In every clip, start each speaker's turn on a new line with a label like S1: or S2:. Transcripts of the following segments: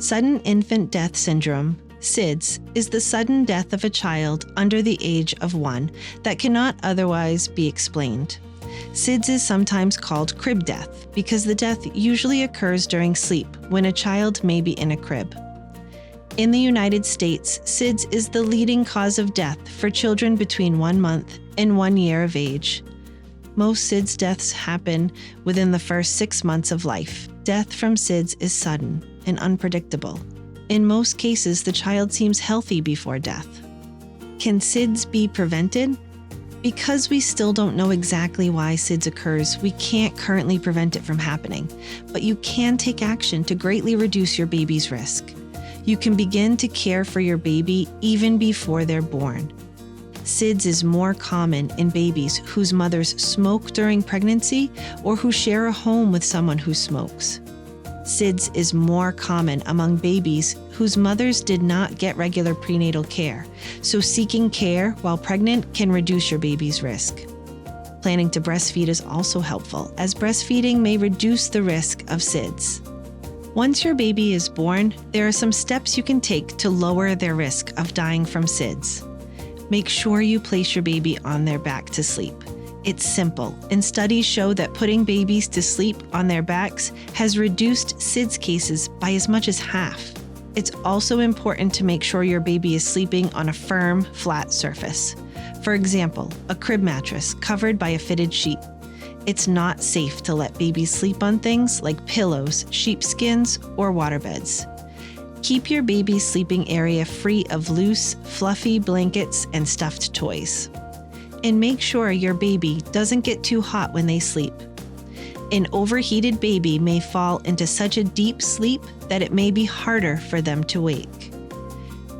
S1: Sudden infant death syndrome, SIDS, is the sudden death of a child under the age of 1 that cannot otherwise be explained. SIDS is sometimes called crib death because the death usually occurs during sleep when a child may be in a crib. In the United States, SIDS is the leading cause of death for children between 1 month and 1 year of age. Most SIDS deaths happen within the first 6 months of life. Death from SIDS is sudden and unpredictable. In most cases, the child seems healthy before death. Can SIDS be prevented? Because we still don't know exactly why SIDS occurs, we can't currently prevent it from happening, but you can take action to greatly reduce your baby's risk. You can begin to care for your baby even before they're born. SIDS is more common in babies whose mothers smoke during pregnancy or who share a home with someone who smokes. SIDS is more common among babies whose mothers did not get regular prenatal care, so seeking care while pregnant can reduce your baby's risk. Planning to breastfeed is also helpful, as breastfeeding may reduce the risk of SIDS. Once your baby is born, there are some steps you can take to lower their risk of dying from SIDS. Make sure you place your baby on their back to sleep. It's simple, and studies show that putting babies to sleep on their backs has reduced SIDS cases by as much as half. It's also important to make sure your baby is sleeping on a firm, flat surface. For example, a crib mattress covered by a fitted sheet. It's not safe to let babies sleep on things like pillows, sheepskins, or waterbeds. Keep your baby's sleeping area free of loose, fluffy blankets and stuffed toys. And make sure your baby doesn't get too hot when they sleep. An overheated baby may fall into such a deep sleep that it may be harder for them to wake.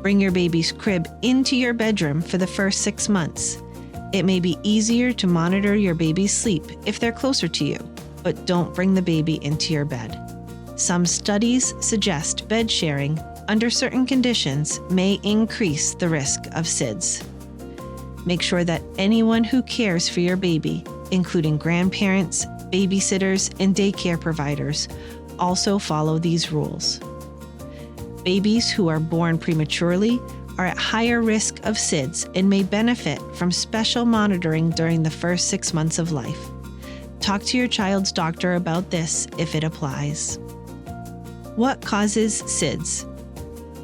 S1: Bring your baby's crib into your bedroom for the first 6 months. It may be easier to monitor your baby's sleep if they're closer to you, but don't bring the baby into your bed. Some studies suggest bed sharing under certain conditions may increase the risk of SIDS. Make sure that anyone who cares for your baby, including grandparents, babysitters, and daycare providers, also follow these rules. Babies who are born prematurely are at higher risk of SIDS and may benefit from special monitoring during the first 6 months of life. Talk to your child's doctor about this if it applies. What causes SIDS?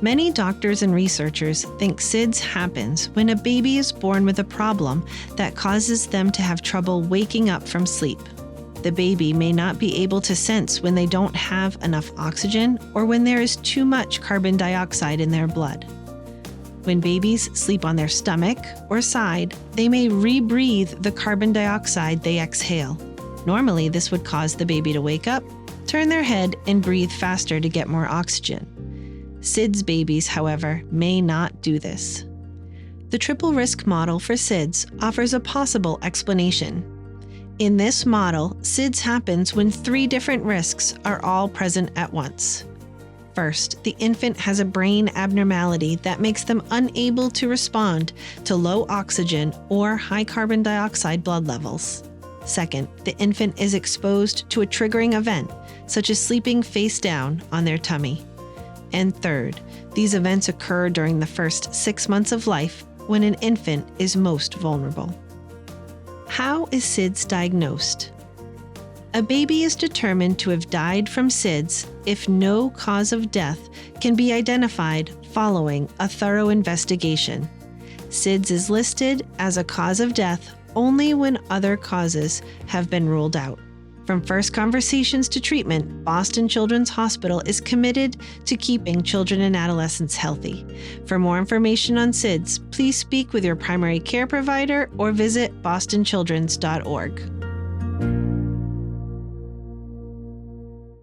S1: Many doctors and researchers think SIDS happens when a baby is born with a problem that causes them to have trouble waking up from sleep. The baby may not be able to sense when they don't have enough oxygen or when there is too much carbon dioxide in their blood. When babies sleep on their stomach or side, they may rebreathe the carbon dioxide they exhale. Normally, this would cause the baby to wake up, turn their head, and breathe faster to get more oxygen. SIDS babies, however, may not do this. The triple risk model for SIDS offers a possible explanation. In this model, SIDS happens when 3 different risks are all present at once. First, the infant has a brain abnormality that makes them unable to respond to low oxygen or high carbon dioxide blood levels. Second, the infant is exposed to a triggering event, such as sleeping face down on their tummy. And third, these events occur during the first 6 months of life when an infant is most vulnerable. How is SIDS diagnosed? A baby is determined to have died from SIDS if no cause of death can be identified following a thorough investigation. SIDS is listed as a cause of death only when other causes have been ruled out. From first conversations to treatment, Boston Children's Hospital is committed to keeping children and adolescents healthy. For more information on SIDS, please speak with your primary care provider or visit bostonchildrens.org.